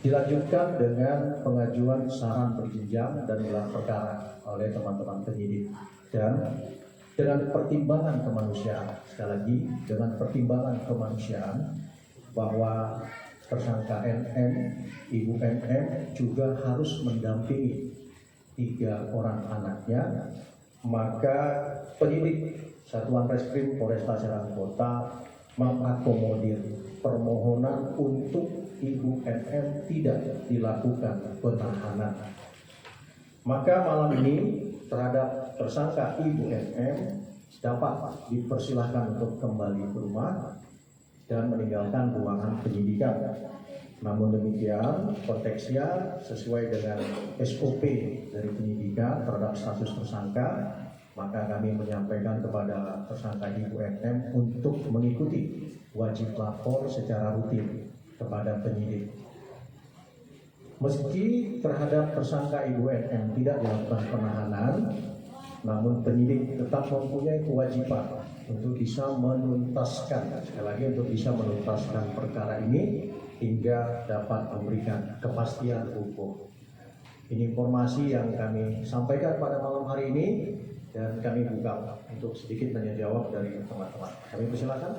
Dilanjutkan dengan pengajuan saran berjenjang dan gelar perkara oleh teman-teman penyidik, dan dengan pertimbangan kemanusiaan, sekali lagi dengan pertimbangan kemanusiaan bahwa tersangka NM, Ibu NM juga harus mendampingi 3 orang anaknya, maka penyidik Satuan Reskrim Polresta Serang Kota mengakomodir permohonan untuk Ibu NM tidak dilakukan penahanan. Maka malam ini terhadap tersangka Ibu NM dapat dipersilahkan untuk kembali ke rumah dan meninggalkan ruangan penyidikan. Namun demikian, konteksnya sesuai dengan SOP dari penyidikan terhadap status tersangka, maka kami menyampaikan kepada tersangka Ibu NM untuk mengikuti wajib lapor secara rutin kepada penyidik. Meski terhadap tersangka Ibu NM tidak dilakukan penahanan, namun penyidik tetap mempunyai kewajiban untuk bisa menuntaskan, sekali lagi untuk bisa menuntaskan perkara ini hingga dapat memberikan kepastian hukum. Ini informasi yang kami sampaikan pada malam hari ini, dan kami buka untuk sedikit tanya jawab dari teman-teman. Kami persilakan.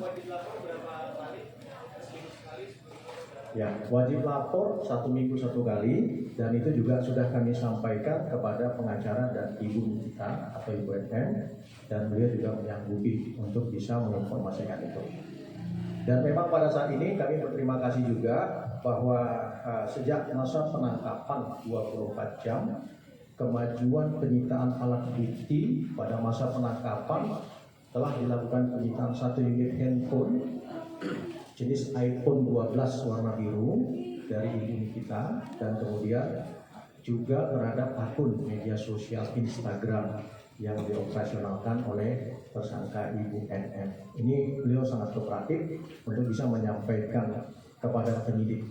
Ya, wajib lapor 1 minggu 1 kali, dan itu juga sudah kami sampaikan kepada pengacara dan ibu kita atau Ibu NM, dan beliau juga menyanggupi untuk bisa menginformasikan itu. Dan memang pada saat ini kami berterima kasih juga bahwa sejak masa penangkapan 24 jam, kemajuan penyitaan alat bukti pada masa penangkapan telah dilakukan penyitaan 1 unit handphone jenis iPhone 12 warna biru dari ibu kita, dan kemudian juga terhadap akun media sosial Instagram yang dioperasionalkan oleh tersangka Ibu NM. Ini beliau sangat kooperatif untuk bisa menyampaikan kepada penyidik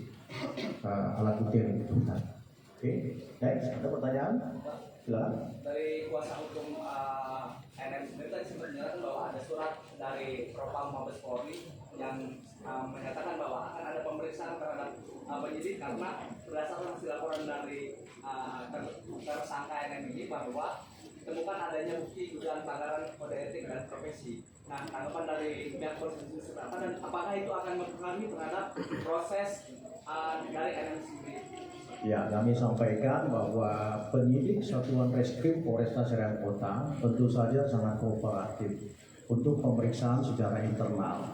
alat bukti yang dibutuhkan. Oke, next, ada pertanyaan? Silakan. Dari kuasa hukum NM sendiri tadi sempat menyatakan bahwa ada surat dari Propam Mabes Polri yang menyatakan bahwa akan ada pemeriksaan terhadap penyidik karena berdasarkan hasil laporan dari tersangka NM ini bahwa ditemukan adanya bukti dugaan pelanggaran kode etik dan profesi. Nah, tanggapan dari pihak polisi seperti apa, dan apakah itu akan mempengaruhi terhadap proses dari NM sendiri? Ya, kami sampaikan bahwa penyidik Satuan Reskrim Polresta Serang Kota tentu saja sangat kooperatif untuk pemeriksaan secara internal.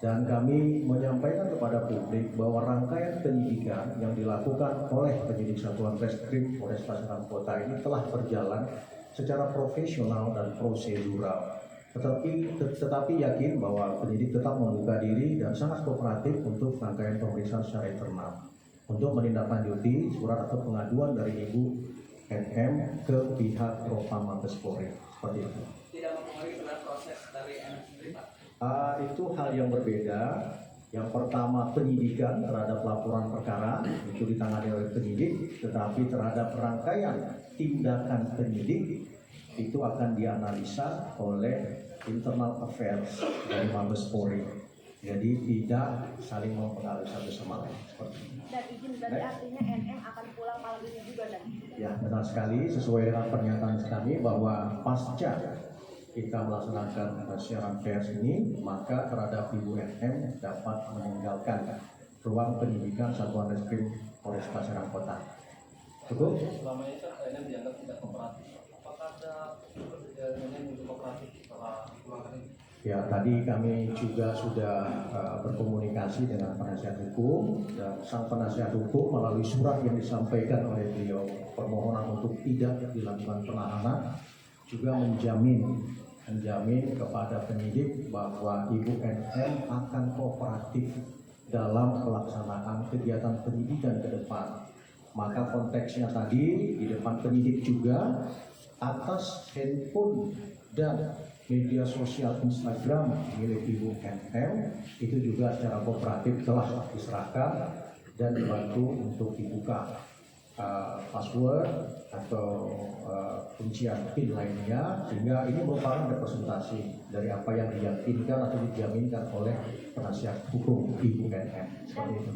Dan kami menyampaikan kepada publik bahwa rangkaian penyidikan yang dilakukan oleh penyidik Satuan Reskrim Polresta Serang Kota ini telah berjalan secara profesional dan prosedural. Tetapi yakin bahwa penyidik tetap membuka diri dan sangat kooperatif untuk rangkaian pemeriksaan secara internal, untuk menindaklanjuti surat atau pengaduan dari Ibu NM ke pihak Propam Mabes Polri. Seperti itu. Tidak mempengaruhi terhadap proses dari NM sendiri, Pak? Itu hal yang berbeda. Yang pertama, penyidikan terhadap laporan perkara itu ditangani oleh penyidik, tetapi terhadap rangkaian tindakan penyidik itu akan dianalisa oleh internal affairs dari Mabes Polri. Jadi tidak saling mempengaruhi satu sama lain. Dan izin berarti artinya NM akan pulang malam ini juga, dan? Ya, benar sekali, sesuai dengan pernyataan kami bahwa pasca kita melaksanakan siaran pers ini, maka terhadap Ibu NM dapat meninggalkan ruang penyidikan Satuan Reskrim Polresta Serang Kota. Cukup? Selama ini kan NM dianggap tidak kooperatif. Apakah ada NM yang kooperatif setelah pulangan ini? Ya, tadi kami juga sudah berkomunikasi dengan penasihat hukum, dan sang penasihat hukum melalui surat yang disampaikan oleh beliau, permohonan untuk tidak dilakukan penahanan, juga menjamin kepada penyidik bahwa Ibu NM akan kooperatif dalam pelaksanaan kegiatan penyidikan ke depan. Maka konteksnya tadi di depan penyidik juga, atas handphone dan media sosial Instagram milik Ibu NM itu juga secara kooperatif telah diserahkan dan dibantu untuk dibuka password atau kuncian PIN lainnya, sehingga ini merupakan representasi dari apa yang diyakinkan atau dijaminkan oleh penasihat hukum Ibu NM. Seperti itu.